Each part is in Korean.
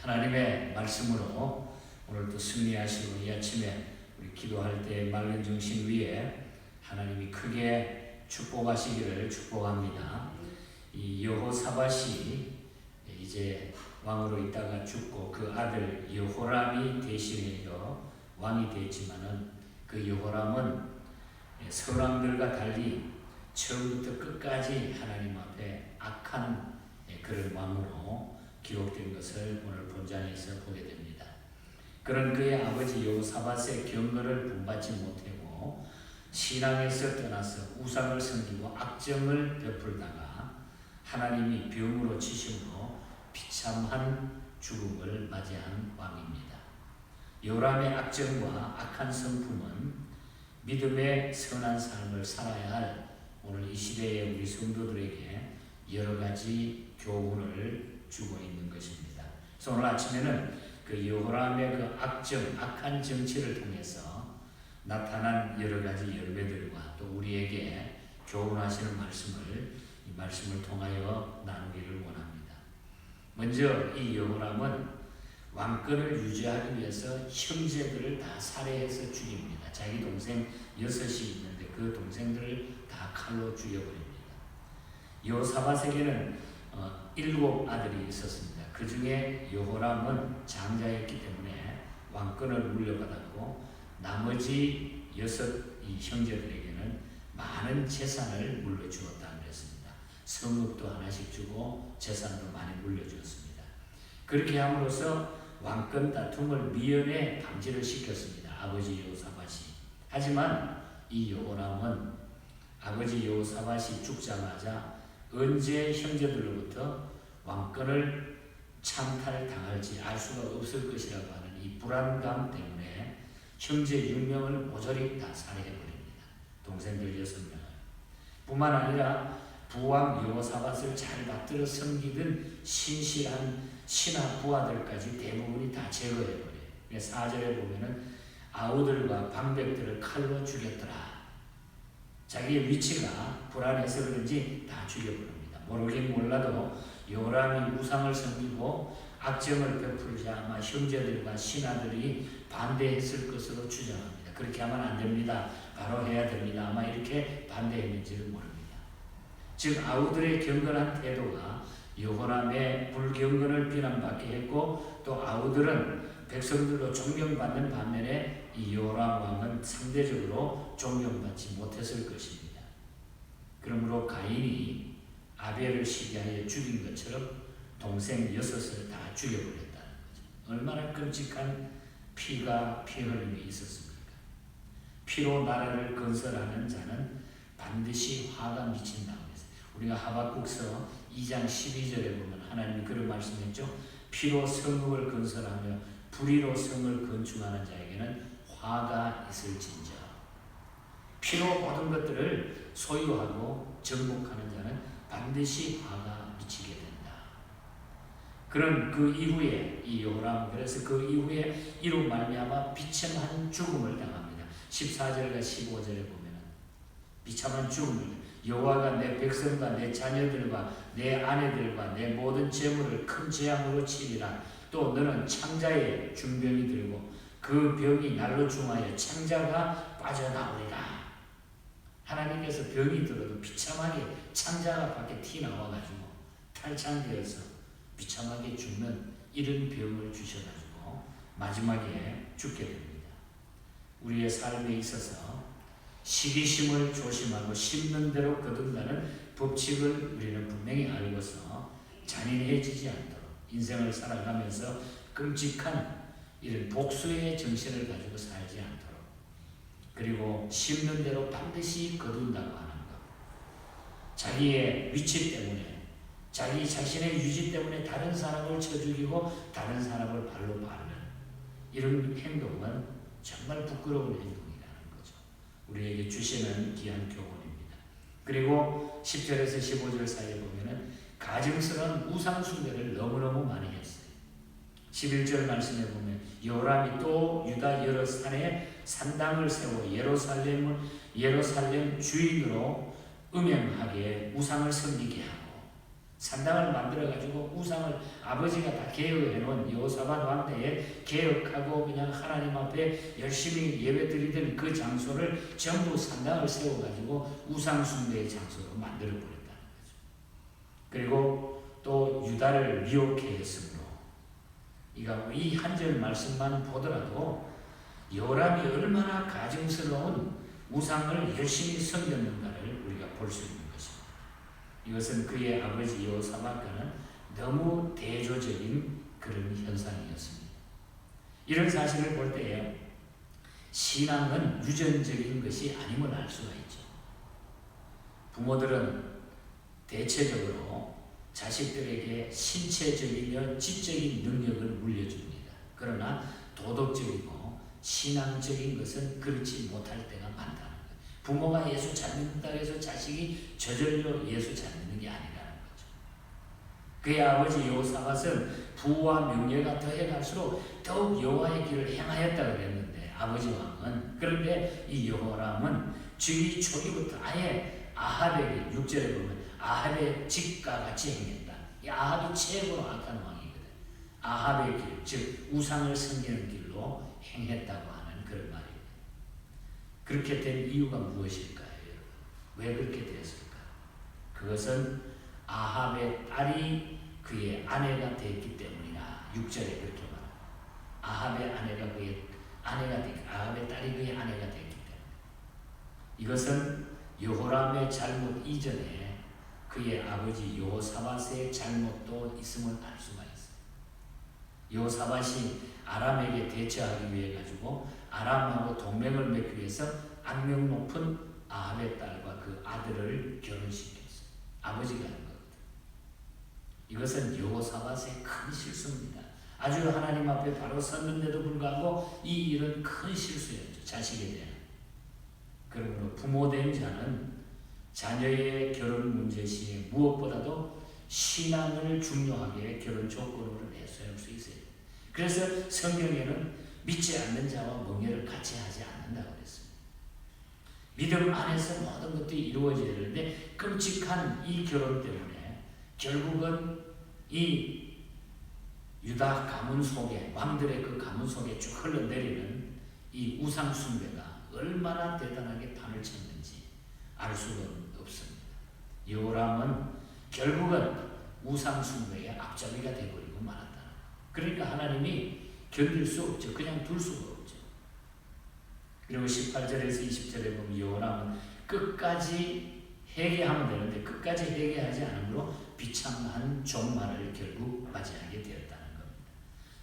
하나님의 말씀으로 오늘도 승리하시고 이 아침에 우리 기도할 때 맑은 정신 위에 하나님이 크게 축복하시기를 축복합니다. 이 여호사밧이 이제 왕으로 있다가 죽고 그 아들 여호람이 대신해서 왕이 됐지만은 그 여호람은 서왕들과 달리 처음부터 끝까지 하나님 앞에 악한 그런 왕으로 기록된 것을 오늘 본장에서 보게 됩니다. 그런 그의 아버지 여호사밧의 경건을 본받지 못하고 신앙에서 떠나서 우상을 섬기고 악정을 베풀다가 하나님이 병으로 치심으로 비참한 죽음을 맞이한 왕입니다. 요람의 악정과 악한 성품은 믿음의 선한 삶을 살아야 할 오늘 이 시대의 우리 성도들에게 여러 가지 교훈을 주고 있는 것입니다. 그래서 오늘 아침에는 그 여호람의 그 악한 정치를 통해서 나타난 여러 가지 열매들과 또 우리에게 교훈하시는 이 말씀을 통하여 나누기를 원합니다. 먼저 이 여호람은 왕권을 유지하기 위해서 형제들을 다 살해해서 죽입니다. 자기 동생 6이 있는데 그 동생들을 다 칼로 죽여버립니다. 여호사밧에게는 7 아들이 있었습니다. 그 중에 여호람은 장자였기 때문에 왕권을 물려받았고 나머지 6 이 형제들에게는 많은 재산을 물려주었다고 그랬습니다. 성읍도 하나씩 주고 재산도 많이 물려주었습니다. 그렇게 함으로써 왕권 다툼을 미연에 방지를 시켰습니다. 아버지 여호사밧이. 하지만 이 여호람은 아버지 여호사밧이 죽자마자 언제 형제들로부터 왕권을 창탈당할지 알 수가 없을 것이라고 하는 이 불안감 때문에 형제 6명을 모조리 다 살해해버립니다. 동생들 6명을. 뿐만 아니라 부왕 여호사밧을 잘 받들어 섬기던 신실한 신하 부하들까지 대부분이 다 제거해버려요. 4절에 보면은 아우들과 방백들을 칼로 죽였더라. 자기의 위치가 불안해서 그런지 다 죽여버립니다. 모르긴 몰라도 요람이 우상을 섬기고 악정을 베풀자 아마 형제들과 신하들이 반대했을 것으로 추정합니다. 그렇게 하면 안 됩니다. 바로 해야 됩니다. 아마 이렇게 반대했는지를 모릅니다. 즉 아우들의 경건한 태도가 여호람의 불경건을 비난받게 했고 또 아우들은 백성들로 존경받는 반면에 이 여호람 왕은 상대적으로 존경받지 못했을 것입니다. 그러므로 가인이 아벨을 시기하여 죽인 것처럼 동생 6을 다 죽여버렸다는 거죠. 얼마나 끔찍한 피 흘림이 있었습니까? 피로 나라를 건설하는 자는 반드시 화가 미친다고 했어요. 우리가 하박국서 2장 12절에 보면 하나님이 그런 말씀했죠. 피로 성읍을 건설하며 불의로 성을 건축하는 자에게는 화가 있을진저. 피로 모든 것들을 소유하고 정복하는 자는 반드시 화가 미치게 된다. 그런 그 이후에 이 여호람 그래서 그 이후에 이로 말미암아 비참한 죽음을 당합니다. 14절과 15절에 보면 비참한 죽음을 여호와가 내 백성과 내 자녀들과 내 아내들과 내 모든 재물을 큰 재앙으로 치리라. 또 너는 창자에 중병이 들고 그 병이 날로 중하여 창자가 빠져나오리라. 하나님께서 병이 들어도 비참하게 창자가 밖에 튀나와가지고 탈창되어서 비참하게 죽는 이런 병을 주셔가지고 마지막에 죽게 됩니다. 우리의 삶에 있어서 시기심을 조심하고 심는 대로 거둔다는 법칙을 우리는 분명히 알고서 잔인해지지 않도록 인생을 살아가면서 끔찍한 이런 복수의 정신을 가지고 살지 않도록 그리고 심는 대로 반드시 거둔다고 하는 것. 자기의 위치 때문에 자기 자신의 유지 때문에 다른 사람을 쳐 죽이고 다른 사람을 발로 밟는 이런 행동은 정말 부끄러운 행동이라는 거죠. 우리에게 주시는 귀한 교훈입니다. 그리고 10절에서 15절 사이에 보면은 가증스러운 우상 숭배를 너무너무 많이 했어요. 11절 말씀에 보면 여호람이 또 유다 여러 산에 산당을 세워 예루살렘 주인으로 음행하게 우상을 섬기게 하고 산당을 만들어가지고 우상을 아버지가 다 개혁해 놓은 여호사밧 왕 때에 개혁하고 그냥 하나님 앞에 열심히 예배 드리던 그 장소를 전부 산당을 세워가지고 우상 숭배의 장소로 만들어 버렸다는 거죠. 그리고 또 유다를 미혹해 했으므로 이 한 절 말씀만 보더라도 여호람이 얼마나 가증스러운 우상을 열심히 섬겼는가를 우리가 볼 수 있는 것입니다. 이것은 그의 아버지 여호사밧과는 너무 대조적인 그런 현상이었습니다. 이런 사실을 볼 때에 신앙은 유전적인 것이 아님을 알 수가 있죠. 부모들은 대체적으로 자식들에게 신체적이며 지적인 능력을 물려줍니다. 그러나 도덕적이고 신앙적인 것은 그렇지 못할 때가 많다는 거예요. 부모가 예수 잘 믿는다고 해서 자식이 저절로 예수 잘 믿는 게 아니라는 거죠. 그의 아버지 여호사밧은 부와 명예가 더해갈수록 더욱 여호와의 길을 행하였다고 그랬는데 아버지 왕은, 그런데 이 여호람은 주기 초기부터 아예 아합에게 6절에 보면 아합의 직과 같이 행했다. 이 아합이 최고로 악한 왕이거든. 아합의 길, 즉 우상을 섬기는 길로 행했다고 하는 그런 말이에요. 그렇게 된 이유가 무엇일까요, 여러분? 왜 그렇게 됐을까? 그것은 아합의 딸이 그의 아내가 됐기 때문이다. 6절에 그렇게 말합니다. 아합의 아내가 그의 아내가 됐기, 아합의 딸이 그의 아내가 됐기 때문에. 이것은 여호람의 잘못 이전에 그의 아버지 여호사밧의 잘못도 있음을 알 수가 있어요. 여호사밧이 아람에게 대처하기 위해 가지고 아람하고 동맹을 맺기 위해서 악명 높은 아합의 딸과 그 아들을 결혼시켰어요. 아버지가 한 거거든. 이것은 여호사밧의 큰 실수입니다. 아주 하나님 앞에 바로 섰는데도 불구하고 이 일은 큰 실수였죠. 자식에 대한. 그러므로 부모된 자는 자녀의 결혼 문제 시에 무엇보다도 신앙을 중요하게 결혼 조건으로 내세울 수 있어요. 그래서 성경에는 믿지 않는 자와盟예를 같이 하지 않는다고 그랬습니다. 믿음 안에서 모든 것들이 이루어져야 되는데 끔찍한 이 결혼 때문에 결국은 이 유다 가문 속에, 왕들의 그 가문 속에 쭉 흘러내리는 이 우상 숭배가 얼마나 대단하게 판을 쳤는지 알 수가 없습니다. 여호람은 결국은 우상 숭배의 앞잡이가 되어버리고 말았다. 그러니까 하나님이 견딜 수 없죠. 그냥 둘 수가 없죠. 그리고 18절에서 20절에 보면 여호람은 끝까지 회개하면 되는데 끝까지 회개하지 않으므로 비참한 종말을 결국 맞이하게 되었다는 겁니다.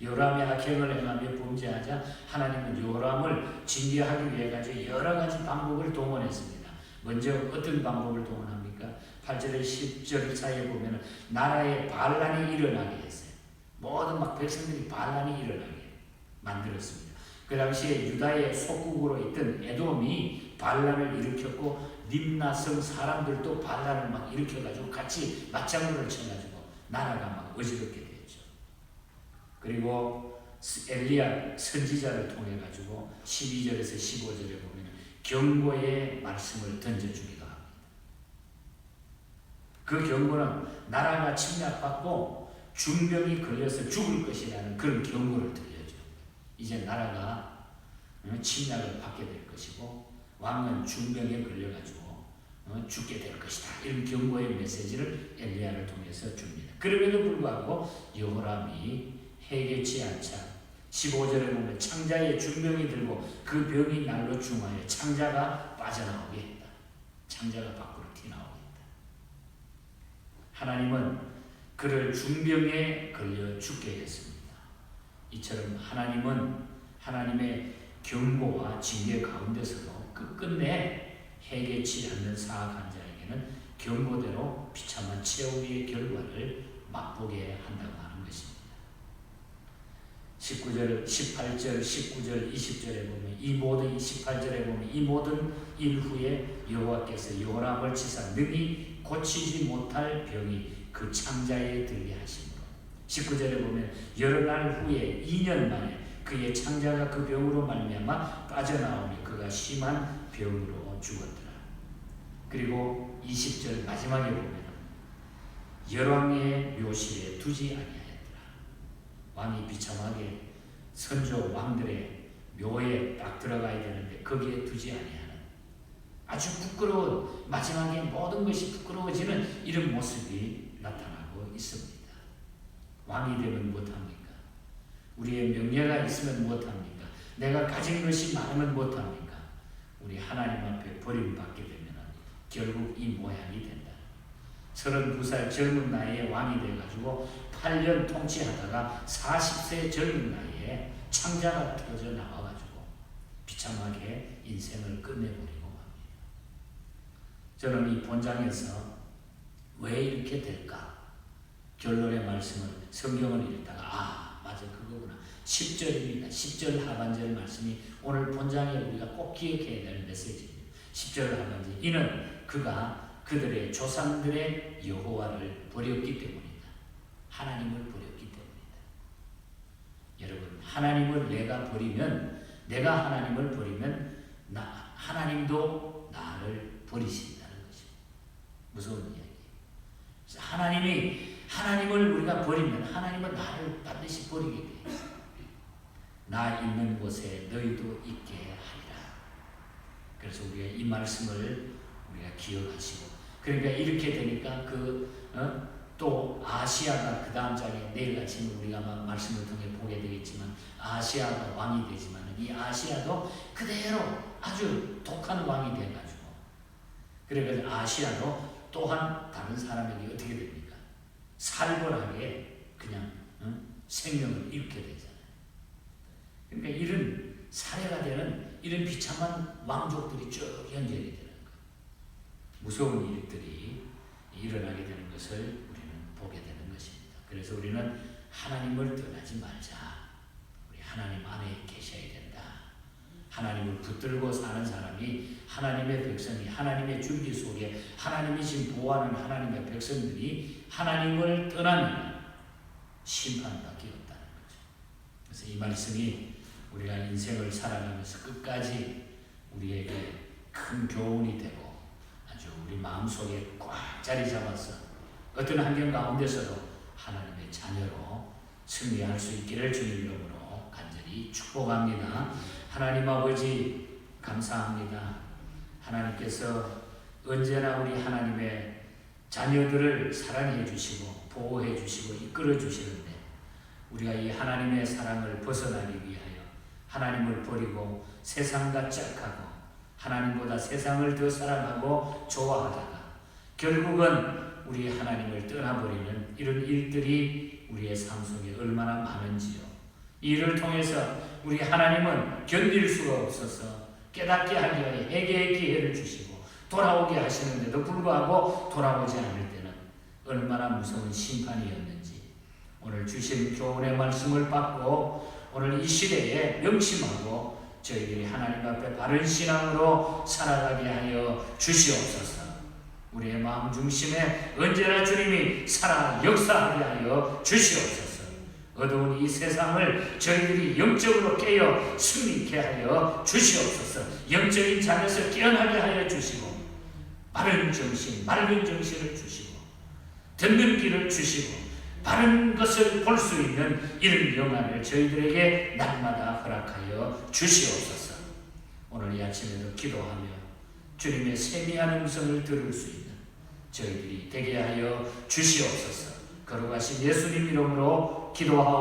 여호람이 악행을 행하며 범죄하자 하나님은 여호람을 징계하기 위해 가지고 여러 가지 방법을 동원했습니다. 먼저 어떤 방법을 동원합니까? 8절에 10절 사이에 보면 나라에 반란이 일어나게 했어요. 모든 막 백성들이 반란이 일어나게 만들었습니다. 그 당시에 유다의 속국으로 있던 에돔이 반란을 일으켰고 림나성 사람들도 반란을 막 일으켜가지고 같이 맞장구를 쳐가지고 나라가 막 어지럽게 됐죠. 그리고 엘리야 선지자를 통해 가지고 12절에서 15절에 보면 경고의 말씀을 던져주기도 합니다. 그 경고는 나라가 침략받고 중병이 걸려서 죽을 것이라는 그런 경고를 들려줘. 이제 나라가 침략을 받게 될 것이고 왕은 중병에 걸려가지고 죽게 될 것이다. 이런 경고의 메시지를 엘리야를 통해서 줍니다. 그럼에도 불구하고 여호람이 회개치 않자 15절에 보면 창자의 중병이 들고 그 병이 날로 중하여 창자가 빠져나오게 했다. 창자가 밖으로 튀어나오게 했다. 하나님은 그를 중병에 걸려 죽게 했습니다. 이처럼 하나님은 하나님의 경고와 징계 가운데서도 끝끝내 회개치 않는 사악한 자에게는 경고대로 비참한 최후의 결과를 맛보게 한다고 하는 것입니다. 19절, 18절, 19절, 20절에 보면 이 모든 18절에 보면 이 모든 일 후에 여호와께서 여호람을 치사 능히 고치지 못할 병이 그 창자에 들게 하심으로 19절에 보면 여러 날 후에 2년 만에 그의 창자가 그 병으로 말미암아 빠져나오며 그가 심한 병으로 죽었더라. 그리고 20절 마지막에 보면 열왕의 묘실에 두지 아니하였더라. 왕이 비참하게 선조 왕들의 묘에 딱 들어가야 되는데 거기에 두지 아니하는 아주 부끄러운, 마지막에 모든 것이 부끄러워지는 이런 모습이 나타나고 있습니다. 왕이 되면 무엇합니까? 우리의 명예가 있으면 무엇합니까? 내가 가진 것이 많으면 무엇합니까? 우리 하나님 앞에 버림받게 되면 결국 이 모양이 된다. 32살 젊은 나이에 왕이 돼가지고 8년 통치하다가 40세 젊은 나이에 창자가 터져 나와가지고 비참하게 인생을 끝내버리고 맙니다. 저는 이 본장에서 왜 이렇게 될까? 결론의 말씀을 성경을 읽다가 맞아 그거구나. 10절입니다. 10절 하반절 말씀이 오늘 본장에 우리가 꼭 기억해야 될 메시지입니다. 10절 하반절 이는 그가 그들의 조상들의 여호와를 버렸기 때문이다. 하나님을 버렸기 때문이다. 여러분 하나님을 내가 하나님을 버리면 하나님도 나를 버리신다는 것입니다. 무서운 이야기. 하나님을 우리가 버리면 하나님은 나를 반드시 버리게 돼. 나 있는 곳에 너희도 있게 하리라. 그래서 우리가 이 말씀을 우리가 기억하시고 그러니까 이렇게 되니까 또 아시아가 그 다음 장에 내일 아침에 우리가 말씀을 통해 보게 되겠지만 아시아가 왕이 되지만 이 아시아도 그대로 아주 독한 왕이 돼가지고 그래서 아시아도 또한 다른 사람에게 어떻게 됩니까? 살벌하게 그냥 생명을 잃게 되잖아요. 그러니까 이런 사례가 되는 이런 비참한 왕족들이 쭉 연결이 되는 거예요. 무서운 일들이 일어나게 되는 것을 우리는 보게 되는 것입니다. 그래서 우리는 하나님을 떠나지 말자. 우리 하나님 안에 계셔야 된다. 하나님을 붙들고 사는 사람이 하나님의 백성이 하나님의 줄기 속에 하나님이 지금 보호하는 하나님의 백성들이 하나님을 떠나면 심판밖에 없다는 거죠. 그래서 이 말씀이 우리가 인생을 살아가면서 끝까지 우리에게 큰 교훈이 되고 아주 우리 마음속에 꽉 자리 잡아서 어떤 환경 가운데서도 하나님의 자녀로 승리할 수 있기를 주님 이름으로 간절히 축복합니다. 하나님 아버지 감사합니다. 하나님께서 언제나 우리 하나님의 자녀들을 사랑해 주시고 보호해 주시고 이끌어 주시는데 우리가 이 하나님의 사랑을 벗어나기 위하여 하나님을 버리고 세상과 짝하고 하나님보다 세상을 더 사랑하고 좋아하다가 결국은 우리 하나님을 떠나버리는 이런 일들이 우리의 삶 속에 얼마나 많은지요. 이 일을 통해서 우리 하나님은 견딜 수가 없어서 깨닫게 하기 위해 회개의 기회를 주시고 돌아오게 하시는데도 불구하고 돌아오지 않을 때는 얼마나 무서운 심판이었는지 오늘 주신 교훈의 말씀을 받고 오늘 이 시대에 명심하고 저희들이 하나님 앞에 바른 신앙으로 살아가게 하여 주시옵소서. 우리의 마음 중심에 언제나 주님이 살아 역사하게 하여 주시옵소서. 어두운 이 세상을 저희들이 영적으로 깨어 승리케 하여 주시옵소서. 영적인 잠에서 깨어나게 하여 주시고 바른 정신, 맑은 정신을 주시고 듣는 귀를 주시고 바른 것을 볼 수 있는 이런 영안을 저희들에게 날마다 허락하여 주시옵소서. 오늘 이 아침에도 기도하며 주님의 세미한 음성을 들을 수 있는 저희들이 되게 하여 주시옵소서. 거룩하신 예수님 이름으로 기도하옵소서.